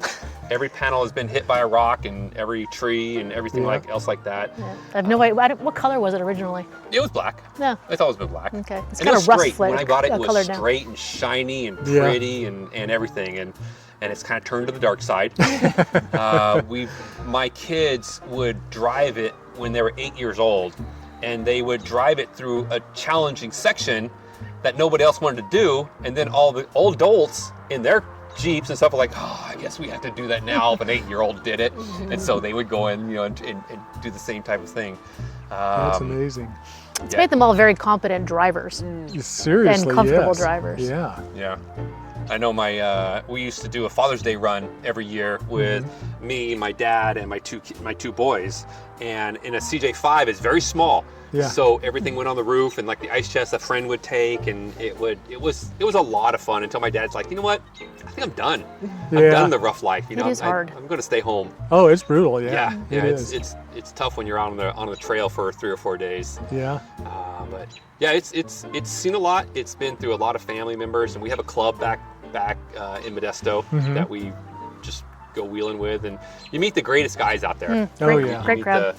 Every panel has been hit by a rock, and every tree and everything Yeah. else like that. Yeah. I have no idea. What color was it originally? It was black. No. It's always been black. Okay. It's And kind it was of rust straight. When I got it, it was colored now. straight and shiny and Yeah. pretty and everything. And it's kind of turned to the dark side. My kids would drive it when they were 8 years old, and they would drive it through a challenging section that nobody else wanted to do. And then all the old adults in their Jeeps and stuff were like, oh, I guess we have to do that now if an 8-year-old did it. And so they would go in, you know, and do the same type of thing. That's amazing. It's made them all very competent drivers. Seriously, And comfortable yes. drivers. Yeah. Yeah. I know we used to do a Father's Day run every year with me, my dad, and my two boys. And in a CJ5, it's very small. Yeah. So everything went on the roof, and like the ice chest a friend would take, and it was a lot of fun until my dad's like, you know what? I think I'm done. Yeah. I'm done the rough life. You It know, is hard. I'm going to stay home. Oh, it's brutal. Yeah. Yeah. It is. It's tough when you're on the trail for 3 or 4 days. Yeah. But yeah, it's seen a lot. It's been through a lot of family members, and we have a club back in Modesto that we just go wheeling with, and you meet the greatest guys out there. Great, yeah. great You crowd.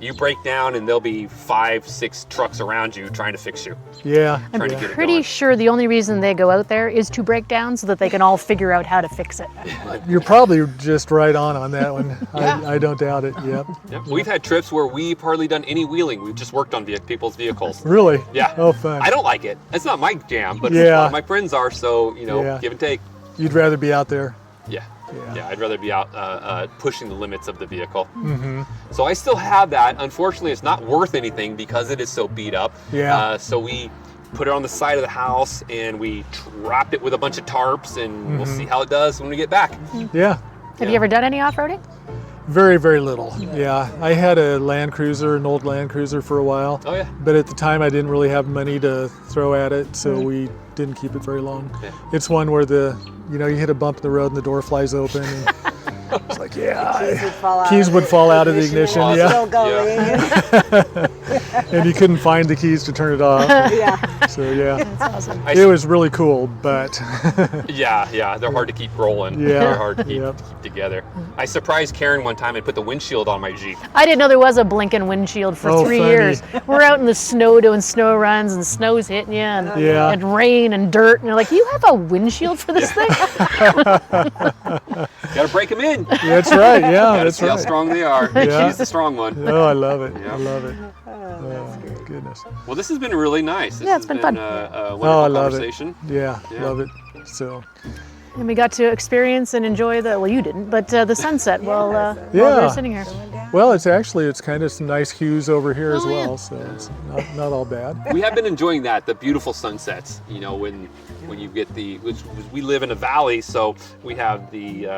you break down, and there'll be 5-6 trucks around you trying to fix you. Yeah. Trying to yeah. get it Pretty going. sure the only reason they go out there is to break down so that they can all figure out how to fix it. You're probably just right on that one. I don't doubt it. Yep. Yep. We've had trips where we've hardly done any wheeling. We've just worked on people's vehicles. Really? Yeah. Oh, fun. I don't like it. It's not my jam, but Yeah. a lot of my friends are, so, you know, Yeah. give and take. You'd rather be out there. Yeah. Yeah. Yeah, I'd rather be out pushing the limits of the vehicle. So I still have that. Unfortunately, it's not worth anything because it is so beat up. Yeah. So we put it on the side of the house, and we wrapped it with a bunch of tarps, and we'll see how it does when we get back. Yeah. Have you ever done any off-roading? Very, very little. Yeah. I had an old Land Cruiser for a while. Oh, yeah. But at the time, I didn't really have money to throw at it, so we didn't keep it very long. Yeah. It's one where you hit a bump in the road and the door flies open. And it's like, keys would fall out of the ignition. and Yeah. Still going. And you couldn't find the keys to turn it off. Yeah. So yeah, That's awesome. it was really cool, but Yeah, they're hard to keep rolling. Yeah. They're hard to keep Yep. together. I surprised Karen one time and put the windshield on my Jeep. I didn't know there was a blinking windshield for Oh, 3 funny. years. We're out in the snow doing snow runs, and snow's hitting you, and, Yeah. and rain and dirt, and you're like, you have a windshield for this thing? Gotta break them in. that's right. Yeah, Gotta that's see how right. strong they are. Yeah. She's the strong one. Oh, I love it. Yeah. I love it. Oh, goodness. Well, this has been really nice. This Yeah, it's has been fun. a wonderful Oh, I love it. conversation. Yeah, Yeah. love it. So And we got to experience and enjoy you didn't, but the sunset while we Yeah. were sitting here. well, it's kind of some nice hues over here as Oh, yeah. well, so it's not all bad. We have been enjoying the beautiful sunsets. You know, when you get we live in a valley, so we have the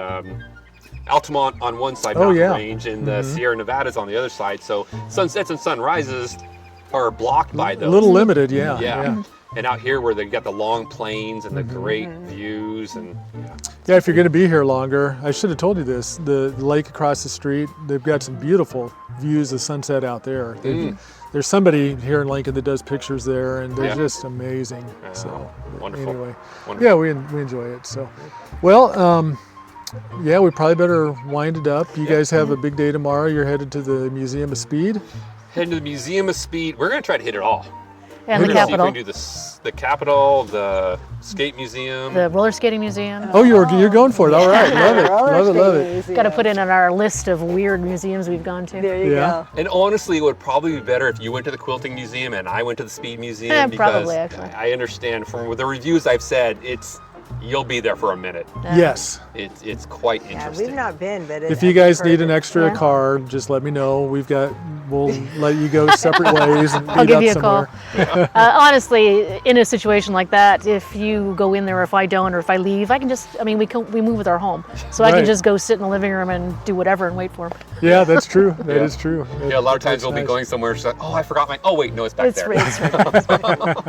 Altamont on one side, Oh, mountain yeah. range, and the Sierra Nevadas on the other side. So sunsets and sunrises are blocked by A those. little limited, yeah. Yeah. And out here where they got the long plains and the great views, and Yeah, if you're going to be here longer, I should have told you this. The lake across the street, they've got some beautiful views of sunset out there. There's somebody here in Lincoln that does pictures there, and they're Yeah. just amazing. So wonderful. anyway, Wonderful. yeah, we enjoy it. So, well, yeah, we probably better wind it up. You guys have a big day tomorrow. You're headed to the Museum of Speed. heading to the Museum of Speed. We're going to try to hit it all. And We're the gonna see if Capitol, we can do the Capitol, the Skate Museum. the roller skating museum. Oh, you're going for it. All right, love it, love it. Got to put it in our list of weird museums we've gone to. There you Yeah. go. And honestly, it would probably be better if you went to the Quilting Museum and I went to the Speed Museum. Yeah, because probably, actually. I understand from the reviews I've said, you'll be there for a minute. Yes. It's quite Yeah, interesting. we've not been, but If you guys need an extra Yeah. car, just let me know. We'll let you go separate ways and I'll meet give up you a somewhere. call. Honestly, in a situation like that, if you go in there, or if I don't, or if I leave, I can just, we move with our home. So I Right. can just go sit in the living room and do whatever and wait for him. Yeah, that's true. That Yeah. is true. Yeah, a lot of times That's we'll be nice. going somewhere. It's like, oh, I forgot oh wait, no, it's back It's there. right.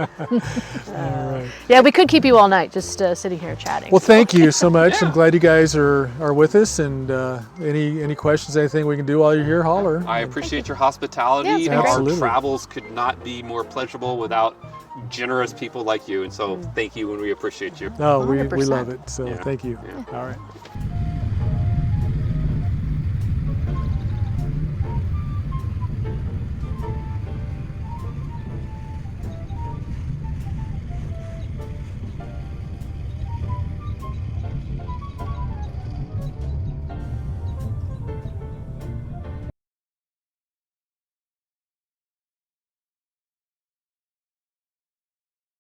All right. Yeah, we could keep you all night just sitting here chatting. Well, thank you so much. Yeah. I'm glad you guys are with us. And any questions, anything we can do while you're here, holler. I appreciate your hospitality. Yeah, it's been Our great. Absolutely. travels could not be more pleasurable without generous people like you. And so thank you and we appreciate you. No, we 100%. love it. So Yeah. thank you. Yeah. All right.